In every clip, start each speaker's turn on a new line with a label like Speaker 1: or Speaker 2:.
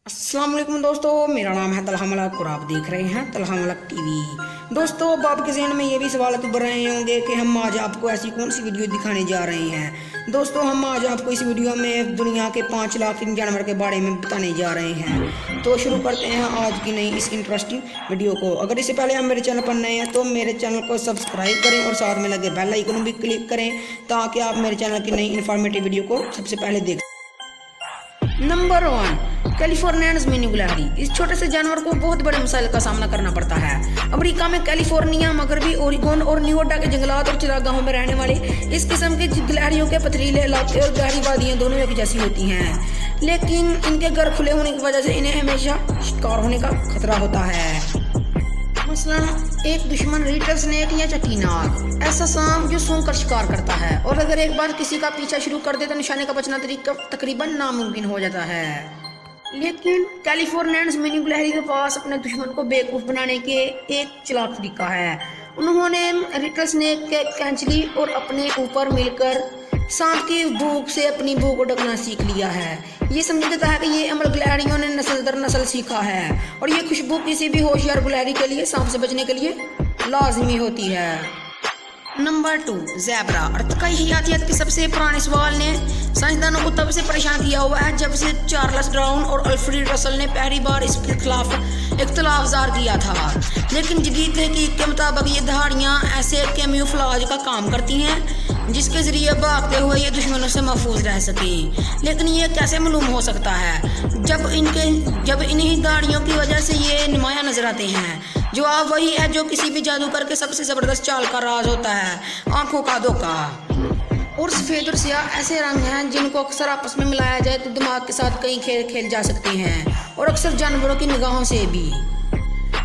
Speaker 1: अस्सलाम वालेकुम दोस्तों, मेरा नाम है तलहा मलक और आप देख रहे हैं तलहा मलक टीवी। दोस्तों, अब आपके जहन में ये भी सवाल तो बढ़ रहे होंगे कि हम आज आपको ऐसी कौन सी वीडियो दिखाने जा रहे हैं। दोस्तों, हम आज आपको इस वीडियो में दुनिया के 5 लाख जानवर के बारे में बताने जा रहे हैं। तो शुरू करते हैं आज की नई इस इंटरेस्टिंग वीडियो को। अगर इससे पहले आप मेरे चैनल पर नए हैं तो मेरे चैनल को सब्सक्राइब करें और साथ में लगे बेल आइकन भी क्लिक करें ताकि आप मेरे चैनल की नई इन्फॉर्मेटिव वीडियो को सबसे पहले देख। नंबर 1, कैलिफोर्नियन मिनी गिलहरी। इस छोटे से जानवर को बहुत बड़े मसाइल का सामना करना पड़ता है। अमेरिका में कैलिफोर्निया, मगरबी ओरिगोन और न्यूयोर्क के जंगलात और चरागाहों में रहने वाले इस किस्म के गिलहरियों के पथरीले इलाके और गहरी वादियां दोनों एक जैसी होती हैं, लेकिन इनके घर खुले होने की वजह से इन्हें हमेशा शिकार होने का खतरा होता है। मसलन एक दुश्मन रीटल स्नेक या चट्टी नाग, ऐसा सांप जो सूंघ कर शिकार करता है, और अगर एक बार किसी का पीछा शुरू कर दे तो निशाने का बचना तकरीबन नामुमकिन हो जाता है। लेकिन कैलिफोर्नियन मिनी गिलहरी के पास अपने दुश्मन को बेवकूफ़ बनाने के एक चालाक तरीका है। उन्होंने रीटल स्नेक के कैंचली और अपने ऊपर मिलकर सांप की भूख से अपनी भूख को ढकना सीख लिया है। ये समझा जाता है कि ये अमल गिलहरियों ने नस्ल दर नस्ल सीखा है और ये खुशबू किसी भी होशियार गिलहरी के लिए सांप से बचने के लिए लाजमी होती है। Number 2, zebra. अर्तकाई हयातियत के सबसे पुराने सवाल ने साइंसदानों को तब से परेशान किया हुआ है जब से चार्ल्स डार्विन और अल्फ्रेड रसल ने पहली बार इसके खिलाफ इख्तिलाफ ज़ाहिर किया था। लेकिन जदीद तहकीक के मुताबिक ये दहाड़ियाँ ऐसे कैम्यूफ्लाज का काम करती हैं जिसके ज़रिए भागते हुए ये दुश्मनों से महफूज रह सकें। लेकिन ये कैसे मालूम हो सकता है जब इन्हीं दहाड़ियों की वजह से ये नुमाया नजर आते हैं। जवाब वही है जो किसी भी जादूगर के सबसे ज़बरदस्त चाल का राज होता है, आंखों का धोखा। और सफ़ेद और स्याह ऐसे रंग हैं जिनको अक्सर आपस में मिलाया जाए तो दिमाग के साथ कई खेल खेल जा सकते हैं, और अक्सर जानवरों की निगाहों से भी।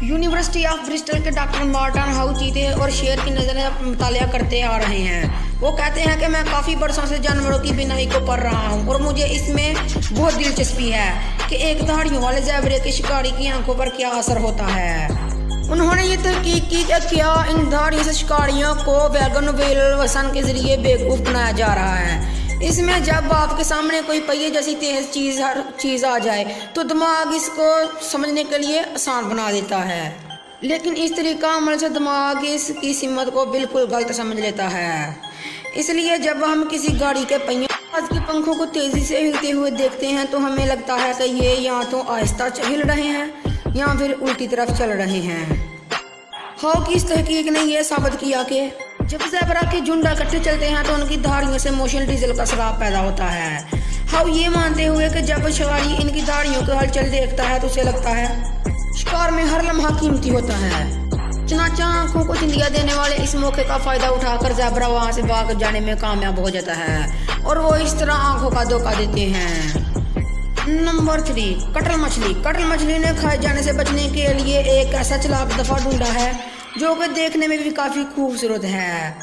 Speaker 1: यूनिवर्सिटी ऑफ ब्रिस्टल के डॉक्टर मार्टिन हाउ चीते और शेर की नज़र मुतालिया करते आ रहे हैं। वो कहते हैं कि मैं काफ़ी बरसों से जानवरों की बीनाई को पढ़ रहा हूँ और मुझे इसमें बहुत दिलचस्पी है कि एक दहाड़ियों वाले ज़ेबरे के शिकारी की आंखों पर क्या असर होता है। उन्होंने ये तहकीक की कि क्या इन दहाड़ियों से शिकारियों को वैगन व्हील वसन के जरिए बेवकूफ़ बनाया जा रहा है। इसमें जब आपके सामने कोई पहिए जैसी तेज हर चीज़ आ जाए तो दिमाग इसको समझने के लिए आसान बना देता है, लेकिन इस तरीका अमल से दिमाग इसकी सीमत को बिल्कुल गलत समझ लेता है। इसलिए जब हम किसी गाड़ी के पहियों के पंखों को तेज़ी से हिलते हुए देखते हैं तो हमें लगता है कि ये या तो आहिस्ता हिल रहे हैं या फिर उल्टी तरफ चल रहे हैं। हाउ की इस तहकीक ने यह साबित किया कि जब ज़ेबरा के झुंड इकट्ठे चलते हैं तो उनकी धाड़ियों से मोशन डीजल का सराब पैदा होता है। हाउ ये मानते हुए कि जब शिकारी इनकी धाड़ियों की हलचल देखता है तो उसे लगता है शिकार में हर लम्हा कीमती होता है। चनाचा आंखों को चिंदिया देने वाले इस मौके का फ़ायदा उठाकर ज़ेबरा वहाँ से भाग जाने में कामयाब हो जाता है और वो इस तरह आंखों का धोखा देते हैं। नंबर 3, कटल मछली। कटल मछली ने खाए जाने से बचने के लिए एक ऐसा चालाक दफा ढूंढा है जो कि देखने में भी काफ़ी खूबसूरत है।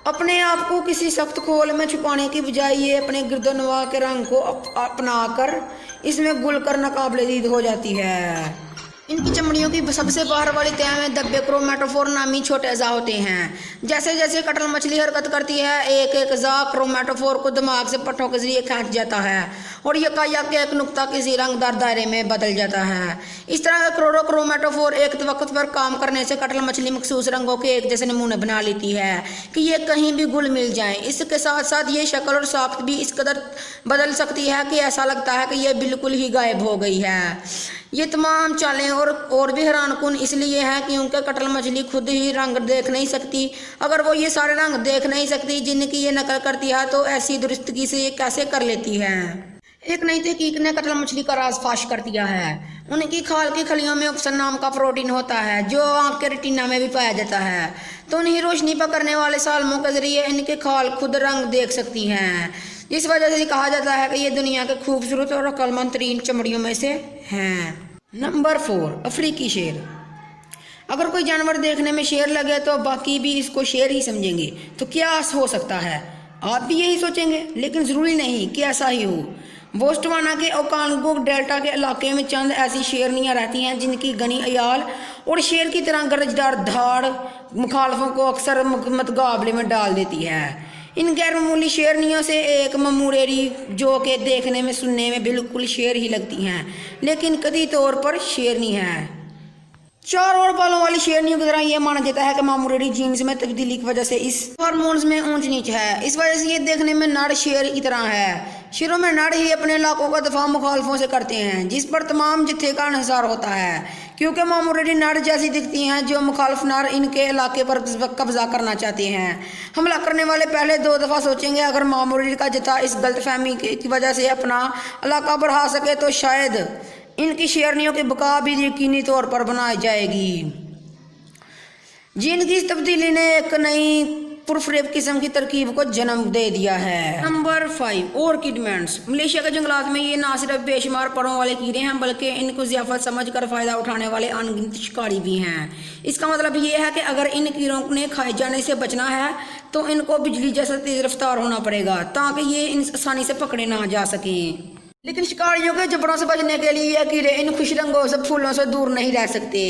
Speaker 1: अपने आप को किसी सख्त खोल में छुपाने की बजाय ये अपने गिरदोनवा के रंग को अपनाकर इसमें घुल कर नाकाबिल हो जाती है। इनकी चमड़ियों की सबसे बाहर वाली तह में धब्बे क्रोमेटोफोर नामी छोटे अज़ा होते हैं। जैसे जैसे कटल मछली हरकत करती है एक एक अज़ा क्रोमेटोफोर को दिमाग से पट्टों के जरिए खींच जाता है और यकायक एक नुक्ता किसी रंगदार दायरे में बदल जाता है। इस तरह के करोड़ों क्रोमेटोफोर एक वक्त पर काम करने से कटल मछली मखसूस रंगों के एक जैसे नमूने बना लेती है कि ये कहीं भी घुल मिल जाए। इसके साथ साथ ये शक्ल और साख्त भी इस कदर बदल सकती है कि ऐसा लगता है कि ये बिल्कुल ही गायब हो गई है। ये तमाम चालें और भी हैरानकुन इसलिए हैं क्योंकि कटल मछली खुद ही रंग देख नहीं सकती। अगर वो ये सारे रंग देख नहीं सकती जिनकी ये नकल करती है तो ऐसी दुरुस्तगी से ये कैसे कर लेती है। एक नई तहकीक ने कटल मछली का राज फाश कर दिया है। उनकी खाल की खलियों में ऑप्सन नाम का प्रोटीन होता है जो आँख के रेटिना में भी पाया जाता है, तो उन्हीं रोशनी पकड़ने वाले सालमों के जरिए इनके खाल खुद रंग देख सकती हैं। इस वजह से कहा जाता है कि ये दुनिया के खूबसूरत और अक्लमंद तरीन चमड़ियों में से हैं। नंबर 4, अफ्रीकी शेर। अगर कोई जानवर देखने में शेर लगे तो बाकी भी इसको शेर ही समझेंगे, तो क्या हो सकता है? आप भी यही सोचेंगे, लेकिन ज़रूरी नहीं कि ऐसा ही हो। बोस्टवाना के ओकांगो डेल्टा के इलाके में चंद ऐसी शेरनियाँ रहती हैं जिनकी घनी अयाल और शेर की तरह गरजदार धाड़ मुखालफों को अक्सर मुकाबले में डाल देती है। इन गैर मामूली शेरनियों से एक ममूरेरी जो कि देखने में सुनने में बिल्कुल शेर ही लगती हैं, लेकिन कथित तौर पर शेरनी है। चार और बालों वाली शेरनियों की तरह यह माना जाता है कि मामूरेरी जीन्स में तब्दीली की वजह से इस हार्मोन्स में ऊंच नीच है। इस वजह से ये देखने में नर शेर की तरह है। शेरों में नर ही अपने इलाकों का दफा मुखालफों से करते हैं, जिस पर तमाम जत्थे का इंहिसार होता है, क्योंकि मामूरेरी नर जैसी दिखती हैं जो मुखालफ नर इनके इलाके पर कब्जा करना चाहते हैं। हमला करने वाले पहले 2 दफ़ा सोचेंगे। अगर मामूरेरी का जत्था इस गलतफहमी की वजह से अपना इलाका बढ़ा सके तो शायद इनकी शेरनियों की बका भी यकीनी तौर पर बनाई जाएगी। जीन की इस तब्दीली ने एक नई पुरफरेब किस्म की तरकीब को जन्म दे दिया है। नंबर 5, ऑर्किडमेंट्स। मलेशिया के जंगलात में ये ना सिर्फ बेशुमार परों वाले कीड़े हैं, बल्कि इनको ज़ियाफत समझकर फ़ायदा उठाने वाले अनगिनत शिकारी भी हैं। इसका मतलब ये है कि अगर इन कीड़ों ने खाए जाने से बचना है तो इनको बिजली जैसा तेज रफ्तार होना पड़ेगा, ताकि ये आसानी से पकड़े ना जा सकें। लेकिन शिकारियों के जबड़ों से बचने के लिए ये कीड़े इन खुश रंगों से फूलों से दूर नहीं रह सकते,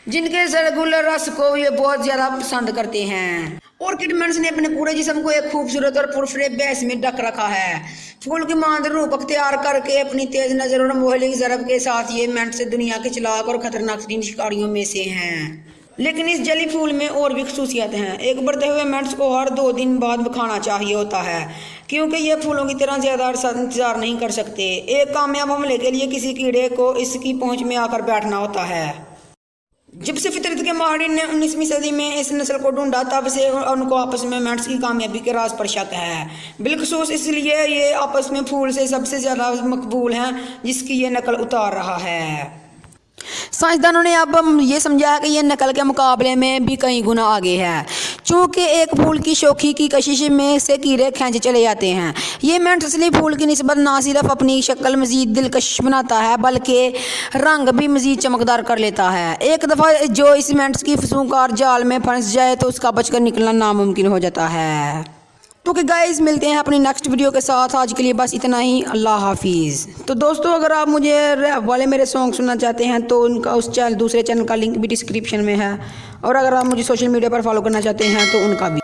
Speaker 1: जिनके सरगुल रस को ये बहुत ज़्यादा पसंद करते हैं। ऑर्किडमेंट्स ने अपने पूरे जिस्म को एक खूबसूरत और पुरफरेब बेस में ढक रखा है। फूल की मांद रूप अख्तियार करके अपनी तेज नज़र और मोहलिक ज़रब के साथ ये मेंट्स दुनिया के चालाक और खतरनाक तरीन शिकारियों में से हैं। लेकिन इस जली फूल में और भी खसूसियत हैं। एक बढ़ते हुए मेंट्स को हर 2 दिन बाद खाना चाहिए होता है, क्योंकि ये फूलों की तरह ज़्यादा अरसा इंतजार नहीं कर सकते। एक कामयाब हमले के लिए किसी कीड़े को इसकी पहुंच में आकर बैठना होता है। जब से फितरत के माहिरीन ने 19वीं सदी में इस नस्ल को ढूंढा, तब से उनको आपस में मेंट्स की कामयाबी के राज पर शक है। बिलखसूस इसलिए ये आपस में फूल से सबसे ज़्यादा मकबूल हैं, जिसकी ये नकल उतार रहा है। साइंसदानों ने अब ये समझा है कि यह नकल के मुकाबले में भी कई गुना आगे है, चूँकि एक फूल की शोखी की कशिश में से कीड़े खींचे चले जाते हैं। ये मेंट असली फूल की निस्बत ना सिर्फ अपनी शक्ल मज़ीद दिलकश बनाता है, बल्कि रंग भी मज़ीद चमकदार कर लेता है। एक दफ़ा जो इस मेंट्स की फसूंकार जाल में फंस जाए तो उसका बचकर निकलना नामुमकिन हो जाता है। तो कि गाइस, मिलते हैं अपनी नेक्स्ट वीडियो के साथ। आज के लिए बस इतना ही। अल्लाह हाफिज़। तो दोस्तों, अगर आप मुझे रैप वाले मेरे सॉन्ग सुनना चाहते हैं तो उनका दूसरे चैनल का लिंक भी डिस्क्रिप्शन में है, और अगर आप मुझे सोशल मीडिया पर फॉलो करना चाहते हैं तो उनका भी।